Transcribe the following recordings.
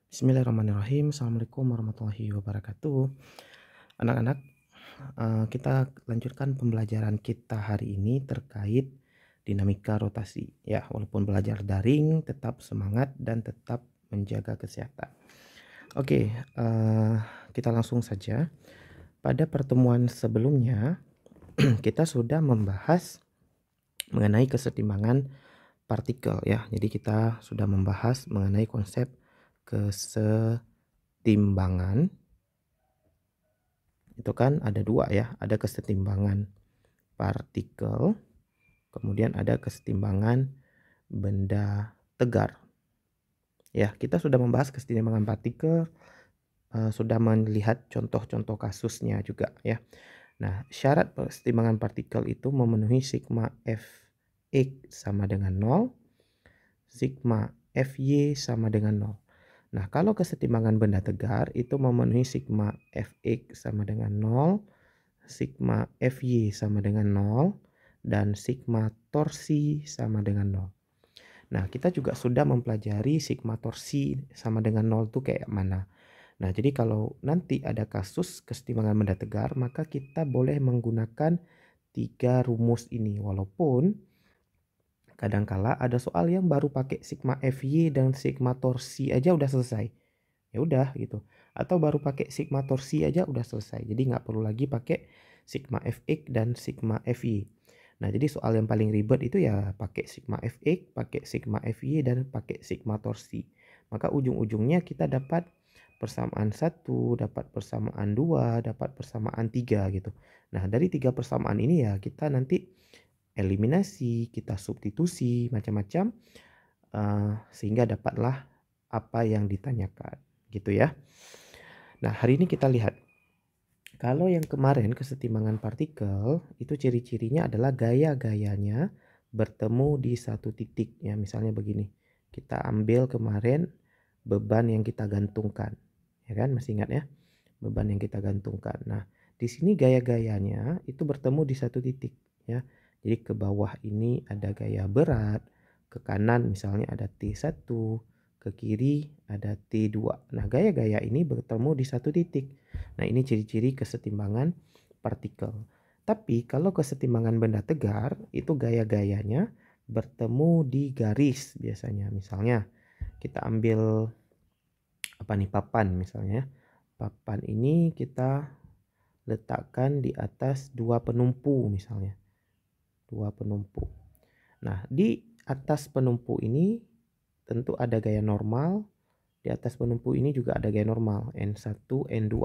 Bismillahirrahmanirrahim. Assalamualaikum warahmatullahi wabarakatuh. Anak-anak, kita lanjutkan pembelajaran kita hari ini terkait dinamika rotasi. Ya, walaupun belajar daring, tetap semangat dan tetap menjaga kesehatan. Oke, kita langsung saja. Pada pertemuan sebelumnya, kita sudah membahas mengenai kesetimbangan partikel ya. Jadi kita sudah membahas mengenai konsep kesetimbangan. Itu kan ada dua ya, ada kesetimbangan partikel, kemudian ada kesetimbangan benda tegar. Ya, kita sudah membahas kesetimbangan partikel, sudah melihat contoh-contoh kasusnya juga ya. Nah, syarat kesetimbangan partikel itu memenuhi sigma Fx sama dengan 0, sigma Fy sama dengan 0. Nah, kalau kesetimbangan benda tegar itu memenuhi sigma Fx sama dengan 0, sigma Fy sama dengan 0, dan sigma torsi sama dengan 0. Nah, kita juga sudah mempelajari sigma torsi sama dengan 0 itu kayak mana. Nah, jadi kalau nanti ada kasus kesetimbangan benda tegar, maka kita boleh menggunakan 3 rumus ini. Walaupun kadangkala ada soal yang baru pakai sigma Fy dan sigma torsi aja udah selesai. Ya udah gitu. Atau baru pakai sigma torsi aja udah selesai. Jadi nggak perlu lagi pakai sigma Fx dan sigma Fy. Nah, jadi soal yang paling ribet itu ya pakai sigma Fx, pakai sigma Fy, dan pakai sigma torsi. Maka ujung-ujungnya kita dapat persamaan 1, dapat persamaan 2, dapat persamaan 3 gitu. Nah, dari 3 persamaan ini ya kita nanti eliminasi, kita substitusi, macam-macam, sehingga dapatlah apa yang ditanyakan gitu ya. Nah, hari ini kita lihat. Kalau yang kemarin kesetimbangan partikel itu ciri-cirinya adalah gaya-gayanya bertemu di satu titik ya. Misalnya begini. Kita ambil kemarin beban yang kita gantungkan. Ya kan? Masih ingat ya? Beban yang kita gantungkan. Nah, di sini gaya-gayanya itu bertemu di satu titik ya. Jadi ke bawah ini ada gaya berat, ke kanan misalnya ada T1, ke kiri ada T2. Nah, gaya-gaya ini bertemu di satu titik. Nah, ini ciri-ciri kesetimbangan partikel. Tapi kalau kesetimbangan benda tegar, itu gaya-gayanya bertemu di garis biasanya. Misalnya kita ambil apa nih, papan misalnya. Papan ini kita letakkan di atas dua penumpu misalnya. Dua penumpu. Nah, di atas penumpu ini tentu ada gaya normal. Di atas penumpu ini juga ada gaya normal, N1, N2.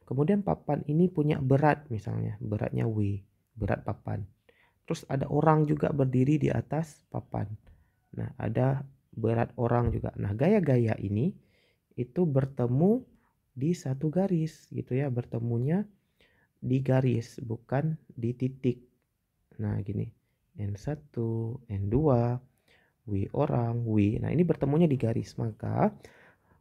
Kemudian papan ini punya berat misalnya, beratnya W, berat papan. Terus ada orang juga berdiri di atas papan. Nah, ada berat orang juga. Nah, gaya-gaya ini itu bertemu di satu garis gitu ya, bertemunya di garis bukan di titik. Nah, gini. N1, N2, W orang, W. Nah, ini bertemunya di garis. Maka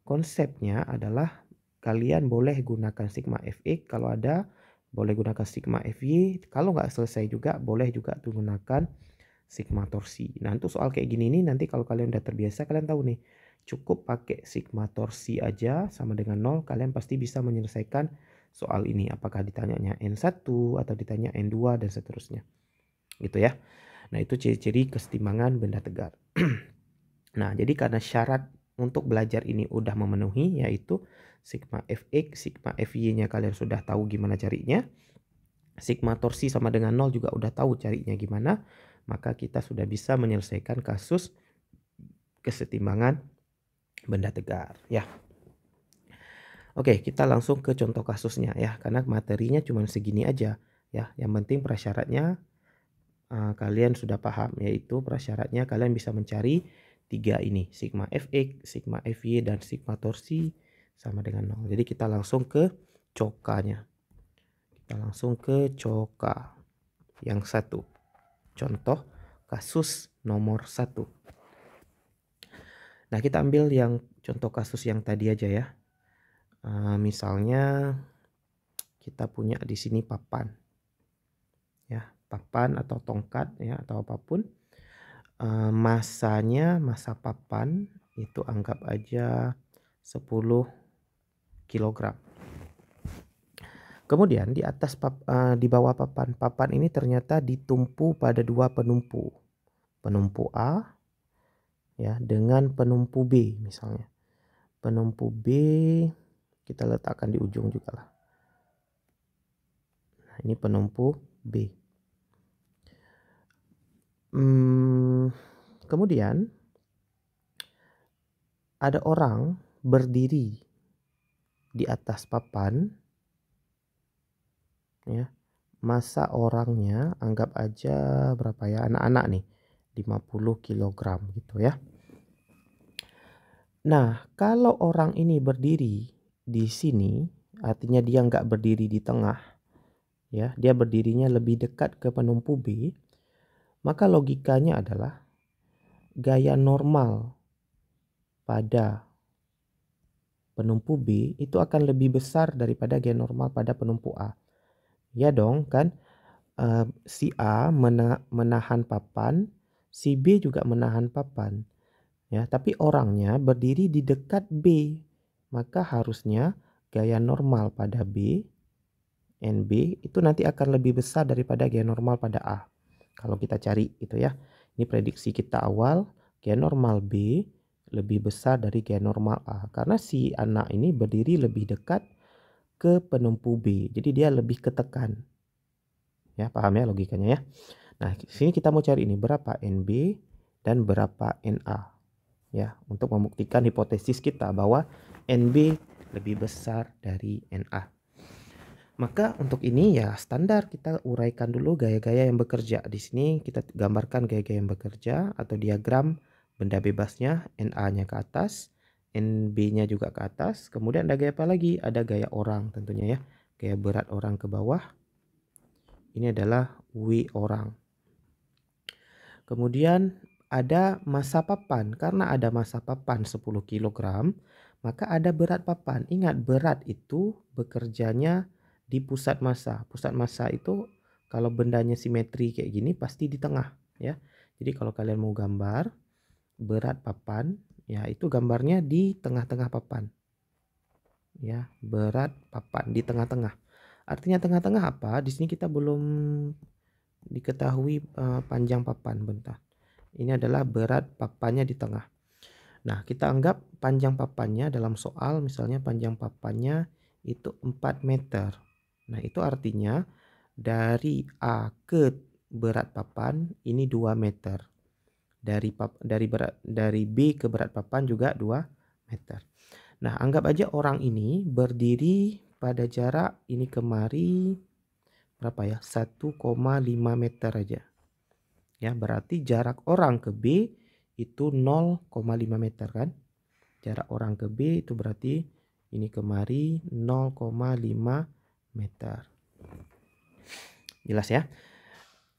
konsepnya adalah kalian boleh gunakan sigma Fx kalau ada, boleh gunakan sigma Fy. Kalau nggak selesai juga boleh juga gunakan sigma torsi. Nah, untuk soal kayak gini nih nanti kalau kalian udah terbiasa, kalian tahu nih, cukup pakai sigma torsi aja sama dengan 0, kalian pasti bisa menyelesaikan soal ini. Apakah ditanyanya N1 atau ditanya N2 dan seterusnya. Gitu ya. Nah, itu ciri-ciri kesetimbangan benda tegar. Nah, jadi karena syarat untuk belajar ini udah memenuhi, yaitu sigma Fx, sigma Fy-nya kalian sudah tahu gimana carinya. Sigma torsi sama dengan 0 juga udah tahu carinya gimana. Maka kita sudah bisa menyelesaikan kasus kesetimbangan benda tegar ya. Oke, kita langsung ke contoh kasusnya ya, karena materinya cuma segini aja ya. Yang penting prasyaratnya kalian sudah paham, yaitu prasyaratnya kalian bisa mencari 3 ini, sigma Fx, sigma Fy, dan sigma torsi sama dengan 0. Jadi kita langsung ke cokanya. Kita langsung ke coka yang satu. Contoh kasus nomor 1. Nah, kita ambil yang contoh kasus yang tadi aja ya. Misalnya kita punya di sini papan. Ya, papan atau tongkat ya atau apapun. Masanya, masa papan itu anggap aja 10 kg. Kemudian di atas di bawah papan ini ternyata ditumpu pada dua penumpu. Penumpu A ya dengan penumpu B misalnya. Penumpu B kita letakkan di ujung juga lah. Nah, ini penumpu B. Kemudian ada orang berdiri di atas papan ya. Massa orangnya anggap aja berapa ya, anak-anak nih 50 kg gitu ya. Nah, kalau orang ini berdiri di sini, artinya dia nggak berdiri di tengah ya, dia berdirinya lebih dekat ke penumpu B, maka logikanya adalah gaya normal pada penumpu B itu akan lebih besar daripada gaya normal pada penumpu A. Ya dong kan, si A menahan papan, si B juga menahan papan. Ya, tapi orangnya berdiri di dekat B, maka harusnya gaya normal pada B, NB itu nanti akan lebih besar daripada gaya normal pada A. Kalau kita cari itu ya, ini prediksi kita awal, gaya normal B lebih besar dari gaya normal A. Karena si anak ini berdiri lebih dekat ke penumpu B, jadi dia lebih ketekan. Ya, paham ya logikanya ya. Nah, di sini kita mau cari ini berapa NB dan berapa NA. Ya, untuk membuktikan hipotesis kita bahwa NB lebih besar dari NA. Maka untuk ini ya standar kita uraikan dulu gaya-gaya yang bekerja. Di sini kita gambarkan gaya-gaya yang bekerja atau diagram benda bebasnya, NA-nya ke atas, NB-nya juga ke atas. Kemudian ada gaya apa lagi? Ada gaya orang tentunya ya. Gaya berat orang ke bawah. Ini adalah W orang. Kemudian ada massa papan. Karena ada massa papan 10 kg, maka ada berat papan. Ingat, berat itu bekerjanya di pusat massa. Pusat massa itu kalau bendanya simetri kayak gini pasti di tengah ya. Jadi kalau kalian mau gambar berat papan, ya itu gambarnya di tengah-tengah papan. Ya, berat papan di tengah-tengah. Artinya tengah-tengah apa? Di sini kita belum diketahui panjang papan, bentar. Ini adalah berat papannya di tengah. Nah, kita anggap panjang papannya dalam soal, misalnya panjang papannya itu 4 meter. Nah, itu artinya dari A ke berat papan ini 2 meter. Dari B ke berat papan juga 2 meter. Nah, anggap aja orang ini berdiri pada jarak ini kemari berapa ya? 1,5 meter aja. Ya, berarti jarak orang ke B itu 0,5 meter kan? Jarak orang ke B itu berarti ini kemari 0,5 meter. Jelas ya?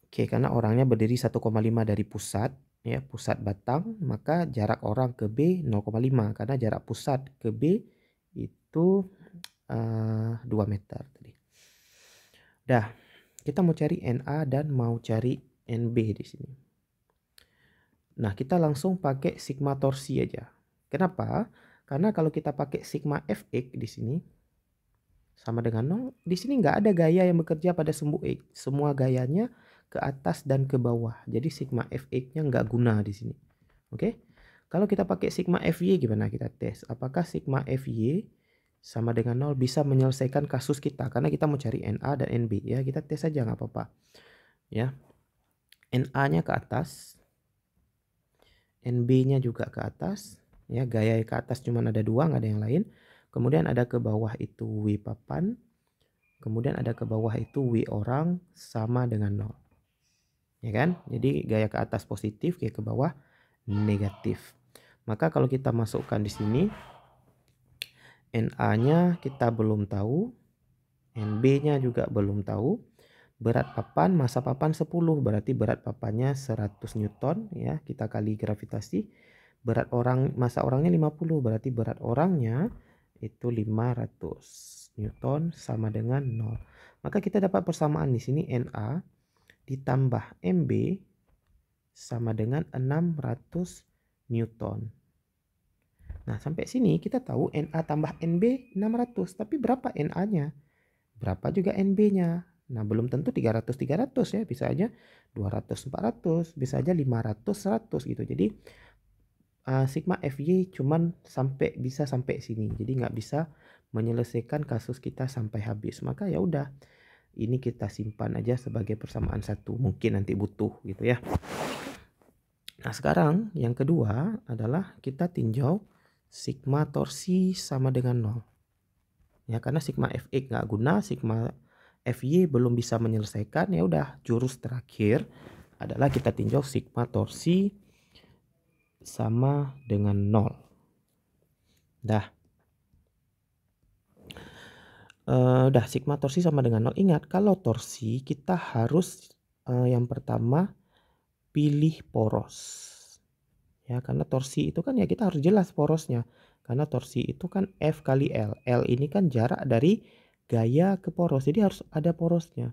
Oke, karena orangnya berdiri 1,5 dari pusat, ya, pusat batang, maka jarak orang ke B 0,5 karena jarak pusat ke B itu 2 meter tadi. Dah, kita mau cari NA dan mau cari NB di sini. Nah, kita langsung pakai sigma torsi aja. Kenapa? Karena kalau kita pakai sigma Fx di sini sama dengan 0, di sini nggak ada gaya yang bekerja pada sumbu X. Semua gayanya ke atas dan ke bawah. Jadi sigma Fx-nya nggak guna di sini. Oke? Kalau kita pakai sigma Fy gimana kita tes? Apakah sigma Fy sama dengan 0 bisa menyelesaikan kasus kita? Karena kita mau cari Na dan Nb ya. Kita tes aja nggak apa-apa. Ya. Na-nya ke atas. NB-nya juga ke atas. Ya, gaya ke atas cuma ada 2, nggak ada yang lain. Kemudian ada ke bawah itu W papan. Kemudian ada ke bawah itu W orang sama dengan 0. Ya kan? Jadi gaya ke atas positif, gaya ke bawah negatif. Maka kalau kita masukkan di sini, Na-nya kita belum tahu, Nb-nya juga belum tahu. Berat papan, massa papan 10, berarti berat papannya 100 Newton ya, kita kali gravitasi. Berat orang, massa orangnya 50, berarti berat orangnya itu 500 Newton sama dengan 0. Maka kita dapat persamaan di sini Na ditambah Mb sama dengan 600 Newton. Nah, sampai sini kita tahu NA tambah NB 600. Tapi berapa NA-nya? Berapa juga NB-nya? Nah, belum tentu 300 ya. Bisa aja 200 400, bisa aja 500 100 gitu. Jadi sigma FY cuman bisa sampai sini. Jadi nggak bisa menyelesaikan kasus kita sampai habis. Maka ya udah, ini kita simpan aja sebagai persamaan satu. Mungkin nanti butuh gitu ya. Nah, sekarang yang kedua adalah kita tinjau sigma torsi sama dengan 0. Ya, karena sigma Fx nggak guna, sigma Fy belum bisa menyelesaikan, ya udah jurus terakhir adalah kita tinjau sigma torsi sama dengan 0. Dah sigma torsi sama dengan 0. Ingat, kalau torsi kita harus yang pertama pilih poros. Ya, karena torsi itu kan ya kita harus jelas porosnya. Karena torsi itu kan F kali L. L ini kan jarak dari gaya ke poros. Jadi harus ada porosnya.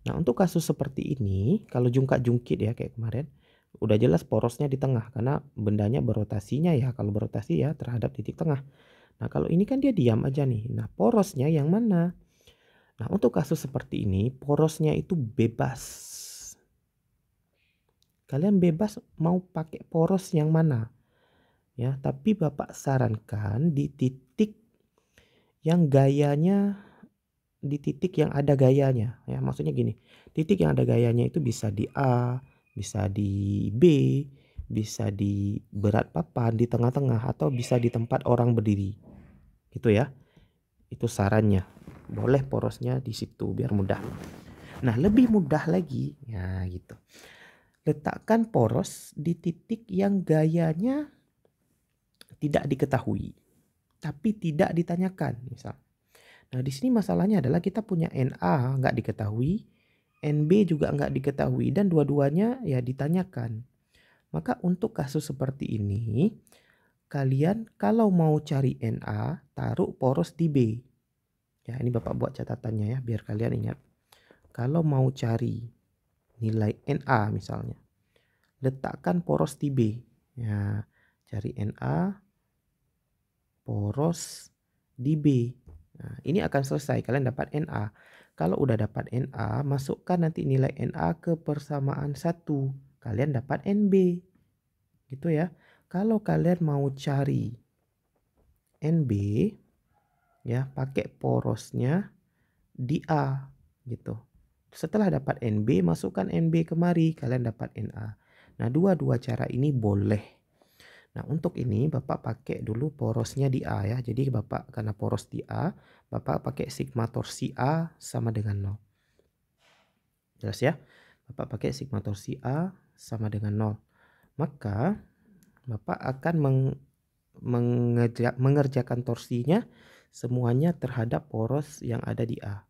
Nah, untuk kasus seperti ini, kalau jungkat-jungkit ya kayak kemarin, udah jelas porosnya di tengah. Karena bendanya berotasinya ya, kalau berotasi ya terhadap titik tengah. Nah, kalau ini kan dia diam aja nih. Nah, porosnya yang mana? Nah, untuk kasus seperti ini, porosnya itu bebas. Kalian bebas mau pakai poros yang mana? Ya, tapi Bapak sarankan di titik yang gayanya, di titik yang ada gayanya. Ya, maksudnya gini, titik yang ada gayanya itu bisa di A, bisa di B, bisa di berat papan, di tengah-tengah, atau bisa di tempat orang berdiri. Gitu ya. Itu sarannya. Boleh porosnya di situ biar mudah. Nah, lebih mudah lagi, ya gitu. Letakkan poros di titik yang gayanya tidak diketahui, tapi tidak ditanyakan, misal. Nah, di sini masalahnya adalah kita punya NA nggak diketahui, NB juga nggak diketahui, dan dua-duanya ya ditanyakan. Maka untuk kasus seperti ini, kalian kalau mau cari NA, taruh poros di B. Ya, ini Bapak buat catatannya ya, biar kalian ingat. Kalau mau cari nilai NA misalnya, letakkan poros di B. Ya, cari NA, poros di B. Nah, ini akan selesai, kalian dapat NA. Kalau udah dapat NA, masukkan nanti nilai NA ke persamaan 1. Kalian dapat NB. Gitu ya. Kalau kalian mau cari NB, ya pakai porosnya di A gitu. Setelah dapat NB, masukkan NB kemari, kalian dapat NA. Nah, dua-dua cara ini boleh. Nah, untuk ini Bapak pakai dulu porosnya di A ya. Jadi Bapak karena poros di A, Bapak pakai sigma torsi A sama dengan 0. Jelas ya? Bapak pakai sigma torsi A sama dengan 0. Maka Bapak akan mengerjakan torsinya semuanya terhadap poros yang ada di A.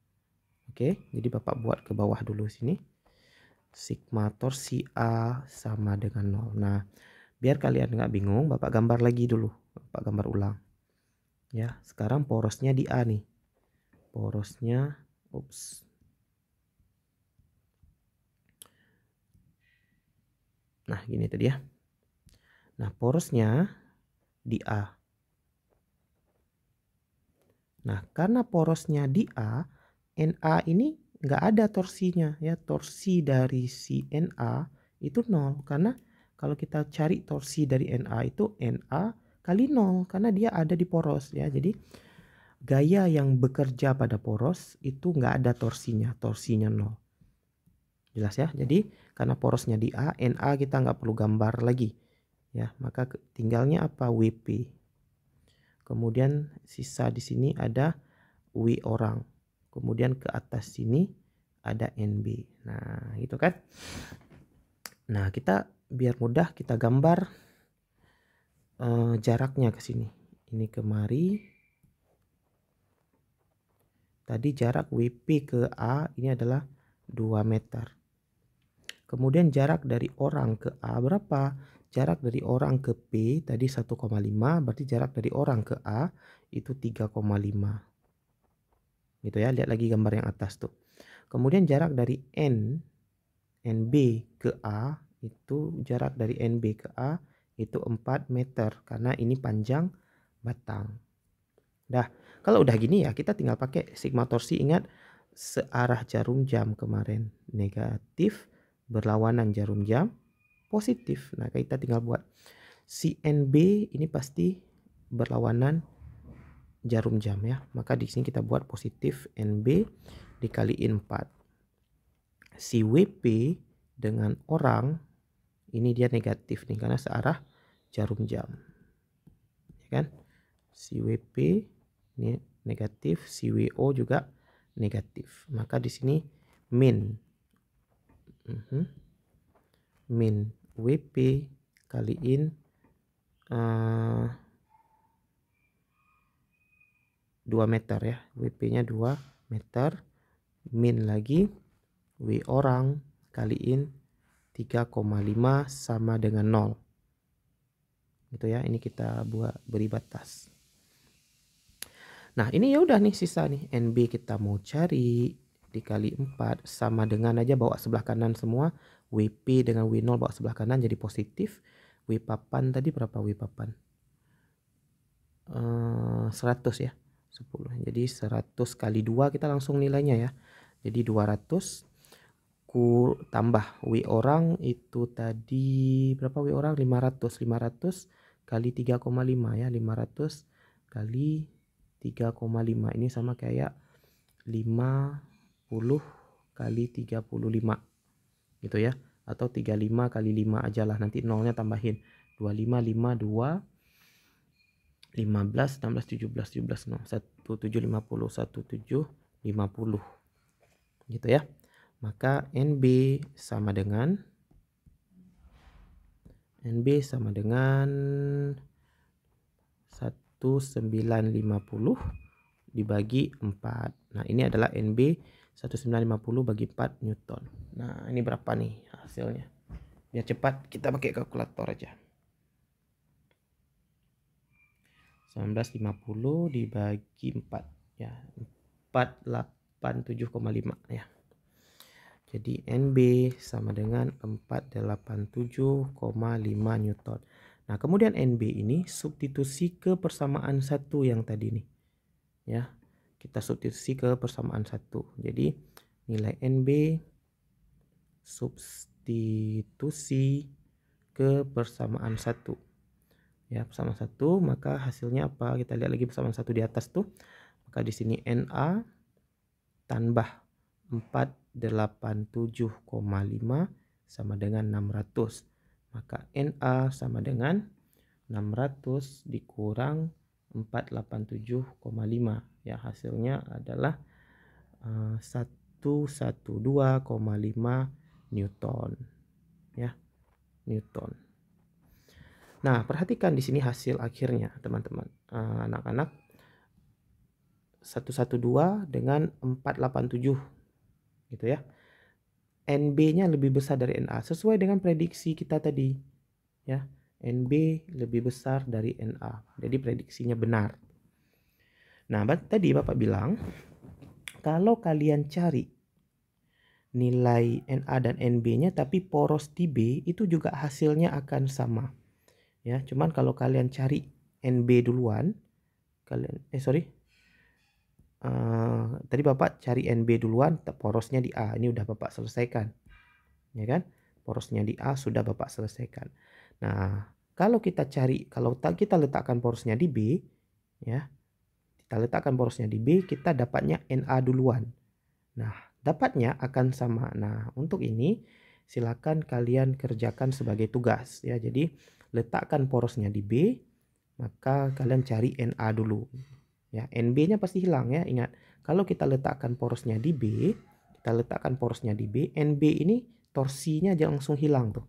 Oke, jadi Bapak buat ke bawah dulu sini. Sigma torsi A sama dengan 0. Nah, biar kalian nggak bingung, Bapak gambar lagi dulu. Bapak gambar ulang. Ya, sekarang porosnya di A nih. Porosnya, nah, gini tadi ya. Nah, porosnya di A. Nah, karena porosnya di A, NA ini nggak ada torsinya ya. Torsi dari si NA itu 0. Karena kalau kita cari torsi dari NA itu NA kali 0. Karena dia ada di poros ya. Jadi gaya yang bekerja pada poros itu nggak ada torsinya. Torsinya 0. Jelas ya. Jadi karena porosnya di A, NA kita nggak perlu gambar lagi. Ya, maka tinggalnya apa? WP. Kemudian sisa di sini ada W orang. Kemudian ke atas sini ada NB. Nah, gitu kan. Nah, kita biar mudah kita gambar jaraknya ke sini. Ini kemari. Tadi jarak WP ke A ini adalah 2 meter. Kemudian jarak dari orang ke A berapa? Jarak dari orang ke P tadi 1,5, berarti jarak dari orang ke A itu 3,5. Gitu ya, lihat lagi gambar yang atas tuh. Kemudian jarak dari NB ke A itu jarak dari NB ke A itu 4 meter karena ini panjang batang. Dah, kalau udah gini ya kita tinggal pakai sigma torsi. Ingat searah jarum jam kemarin, negatif berlawanan jarum jam positif. Nah, kita tinggal buat si NB ini pasti berlawanan jarum jam ya. Maka di sini kita buat positif NB dikaliin 4. Si WP dengan orang ini dia negatif nih karena searah jarum jam. Ya kan? Si WP ini negatif, si WO juga negatif. Maka di sini min min WP kaliin 2 meter ya. WP-nya 2 meter. Min lagi W orang kaliin 3,5 sama dengan 0. Gitu ya. Ini kita beri batas. Nah, ini ya udah nih sisa nih. NB kita mau cari dikali 4 sama dengan aja bawa sebelah kanan semua. WP dengan W0 bawa sebelah kanan jadi positif. W papan tadi berapa W papan? 100 ya. 10. Jadi 100 kali 2 kita langsung nilainya ya. Jadi 200 tambah W orang itu tadi berapa W orang? 500. 500 kali 3,5 ya. 500 kali 3,5 ini sama kayak 50 kali 35 gitu ya. Atau 35 kali 5 aja lah. Nanti nolnya tambahin. 25, 5, 2, 15, 16, 17, 17, no. 1750, 1750 gitu ya. Maka NB sama dengan 1950 dibagi 4. Nah, ini adalah NB 1950 bagi 4 Newton. Nah, ini berapa nih hasilnya? Biar cepat kita pakai kalkulator aja. 1950 dibagi 4 ya. 487,5 ya. Jadi NB sama dengan 487,5 Newton. Nah, kemudian NB ini substitusi ke persamaan 1 yang tadi nih. Ya. Kita substitusi ke persamaan 1. Jadi nilai NB substitusi ke persamaan 1. Ya, persamaan 1, maka hasilnya apa? Kita lihat lagi persamaan 1 di atas tuh. Maka di sini NA tambah 487,5 sama dengan 600. Maka NA sama dengan 600 dikurang 487,5. Ya, hasilnya adalah 112,5 Newton. Ya, Newton. Nah, perhatikan di sini hasil akhirnya, teman-teman. Anak-anak 112 dengan 487 gitu ya. NB-nya lebih besar dari NA sesuai dengan prediksi kita tadi. Ya, NB lebih besar dari NA. Jadi prediksinya benar. Nah, tadi Bapak bilang kalau kalian cari nilai NA dan NB-nya tapi poros di B itu juga hasilnya akan sama. Ya, cuman kalau kalian cari NB duluan, tadi Bapak cari NB duluan, porosnya di A. Ini udah Bapak selesaikan. Ya kan? Porosnya di A sudah Bapak selesaikan. Nah, kalau kita letakkan porosnya di B, ya. Kita letakkan porosnya di B, kita dapatnya NA duluan. Nah, dapatnya akan sama. Nah, untuk ini silakan kalian kerjakan sebagai tugas ya. Jadi, letakkan porosnya di B, maka kalian cari NA dulu. Ya, NB-nya pasti hilang ya. Ingat, kalau kita letakkan porosnya di B, NB ini torsinya langsung hilang tuh.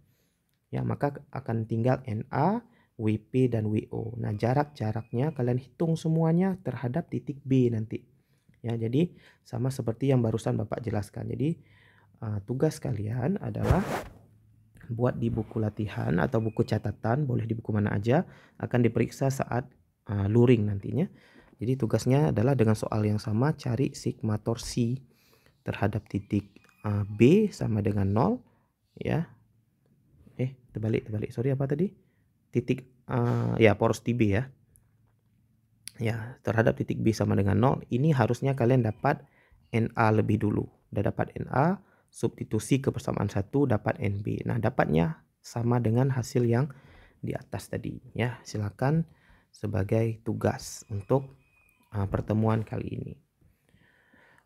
Ya, maka akan tinggal NA, WP dan WO. Nah, jarak-jaraknya kalian hitung semuanya terhadap titik B nanti. Ya, jadi sama seperti yang barusan Bapak jelaskan. Jadi tugas kalian adalah buat di buku latihan atau buku catatan, boleh di buku mana aja, akan diperiksa saat luring nantinya. Jadi tugasnya adalah dengan soal yang sama, cari sigma torsi terhadap titik B sama dengan 0 ya. Terbalik. Sorry, apa tadi? Titik ya poros di B ya. Ya, terhadap titik B sama dengan 0, ini harusnya kalian dapat NA lebih dulu. Udah dapat NA, substitusi ke persamaan 1 dapat NB. Nah, dapatnya sama dengan hasil yang di atas tadi ya. Silakan sebagai tugas untuk pertemuan kali ini.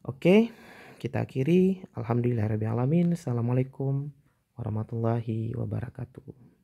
Oke, kita akhiri. Alhamdulillahirabbil alamin. Assalamualaikum warahmatullahi wabarakatuh.